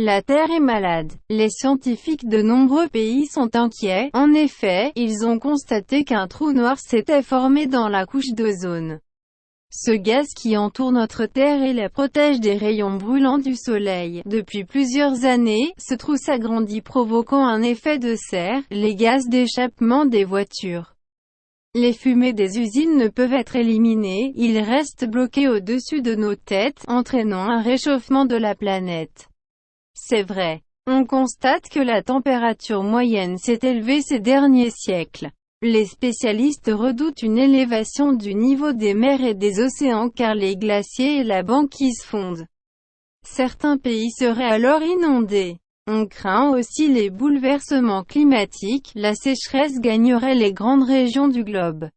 La Terre est malade. Les scientifiques de nombreux pays sont inquiets. En effet, ils ont constaté qu'un trou noir s'était formé dans la couche d'ozone. Ce gaz qui entoure notre Terre et la protège des rayons brûlants du Soleil. Depuis plusieurs années, ce trou s'agrandit provoquant un effet de serre, les gaz d'échappement des voitures. Les fumées des usines ne peuvent être éliminées, ils restent bloqués au-dessus de nos têtes, entraînant un réchauffement de la planète. C'est vrai. On constate que la température moyenne s'est élevée ces derniers siècles. Les spécialistes redoutent une élévation du niveau des mers et des océans car les glaciers et la banquise fondent. Certains pays seraient alors inondés. On craint aussi les bouleversements climatiques, la sécheresse gagnerait les grandes régions du globe,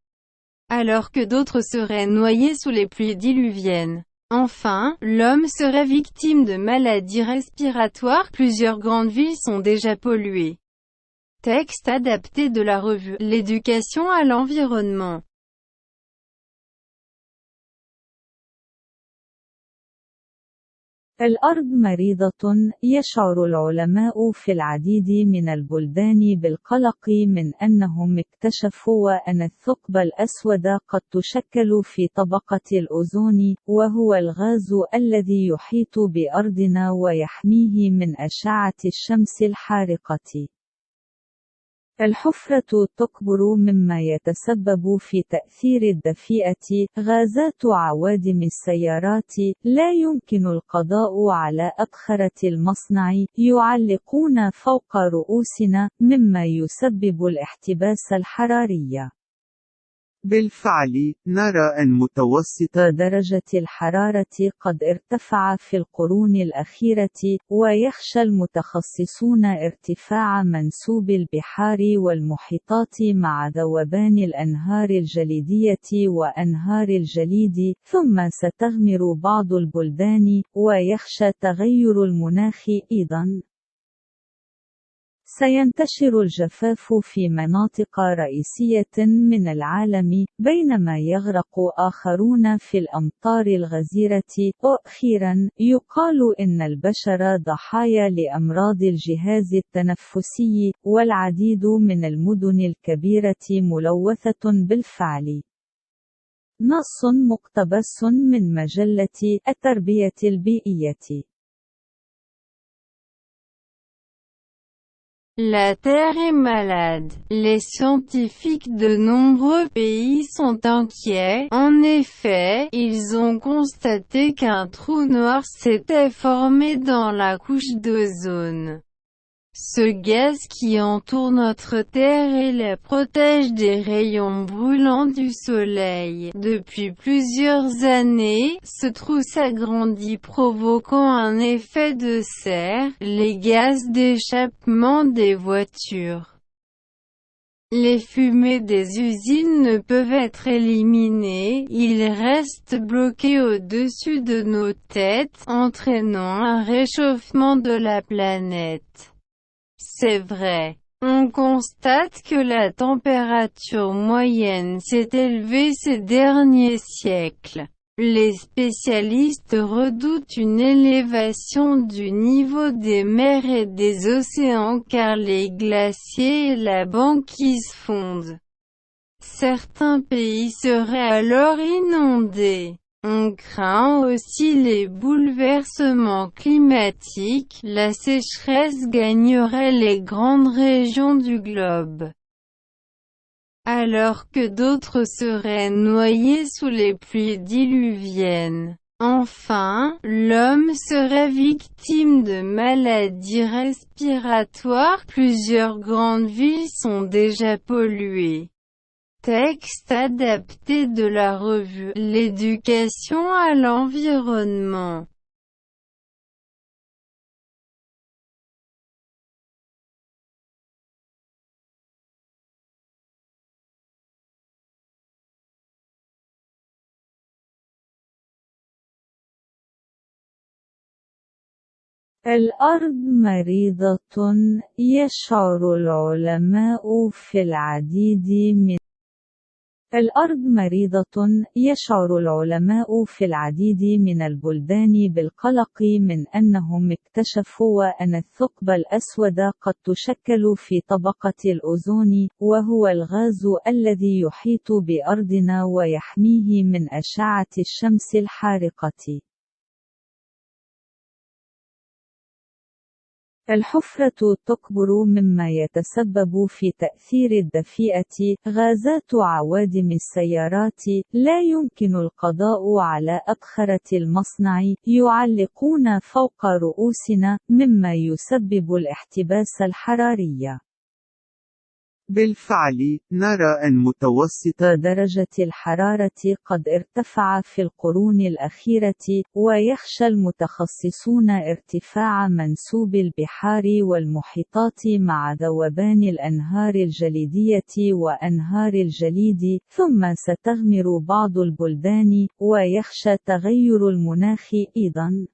alors que d'autres seraient noyés sous les pluies diluviennes. Enfin, l'homme serait victime de maladies respiratoires, plusieurs grandes villes sont déjà polluées. Texte adapté de la revue L'éducation à l'environnement. الأرض مريضة. يشعر العلماء في العديد من البلدان بالقلق من أنهم اكتشفوا أن الثقب الأسود قد تشكل في طبقة الأوزون، وهو الغاز الذي يحيط بأرضنا ويحميه من أشعة الشمس الحارقة. الحفرة تكبر مما يتسبب في تأثير الدفيئة، غازات عوادم السيارات، لا يمكن القضاء على أبخرة المصنع، يعلقون فوق رؤوسنا، مما يسبب الاحتباس الحراري. بالفعل، نرى أن متوسط درجة الحرارة قد ارتفع في القرون الأخيرة، ويخشى المتخصصون ارتفاع منسوب البحار والمحيطات مع ذوبان الأنهار الجليدية وأنهار الجليد، ثم ستغمر بعض البلدان، ويخشى تغير المناخ أيضاً. سينتشر الجفاف في مناطق رئيسية من العالم، بينما يغرق آخرون في الأمطار الغزيرة. وأخيراً، يقال إن البشر ضحايا لأمراض الجهاز التنفسي، والعديد من المدن الكبيرة ملوثة بالفعل. نص مقتبس من مجلة التربية البيئية. La Terre est malade. Les scientifiques de nombreux pays sont inquiets. En effet, ils ont constaté qu'un trou noir s'était formé dans la couche d'ozone. Ce gaz qui entoure notre Terre et la protège des rayons brûlants du Soleil. Depuis plusieurs années, ce trou s'agrandit provoquant un effet de serre, les gaz d'échappement des voitures. Les fumées des usines ne peuvent être éliminées, ils restent bloqués au-dessus de nos têtes, entraînant un réchauffement de la planète. C'est vrai. On constate que la température moyenne s'est élevée ces derniers siècles. Les spécialistes redoutent une élévation du niveau des mers et des océans car les glaciers et la banquise fondent. Certains pays seraient alors inondés. On craint aussi les bouleversements climatiques, la sécheresse gagnerait les grandes régions du globe, alors que d'autres seraient noyés sous les pluies diluviennes. Enfin, l'homme serait victime de maladies respiratoires, plusieurs grandes villes sont déjà polluées. Texte adapté de la revue L'éducation à l'environnement. الأرض مريضة. يشعر العلماء في العديد من الأرض مريضة. يشعر العلماء في العديد من البلدان بالقلق من أنهم اكتشفوا أن الثقب الأسود قد تشكل في طبقة الأوزون، وهو الغاز الذي يحيط بأرضنا ويحميه من أشعة الشمس الحارقة. الحفرة تكبر مما يتسبب في تأثير الدفيئة. غازات عوادم السيارات لا يمكن القضاء على أبخرة المصنع يعلقون فوق رؤوسنا، مما يسبب الاحتباس الحراري. بالفعل، نرى أن متوسط درجة الحرارة قد ارتفع في القرون الأخيرة، ويخشى المتخصصون ارتفاع منسوب البحار والمحيطات مع ذوبان الأنهار الجليدية وأنهار الجليد، ثم ستغمر بعض البلدان، ويخشى تغير المناخ أيضا.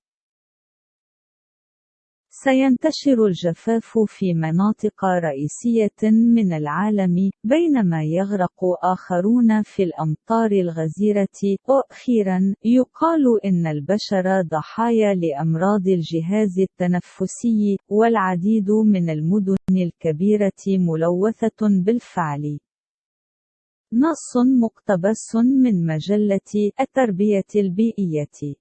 سينتشر الجفاف في مناطق رئيسية من العالم، بينما يغرق آخرون في الأمطار الغزيرة. وأخيرا، يقال إن البشر ضحايا لأمراض الجهاز التنفسي، والعديد من المدن الكبيرة ملوثة بالفعل. نص مقتبس من مجلة التربية البيئية.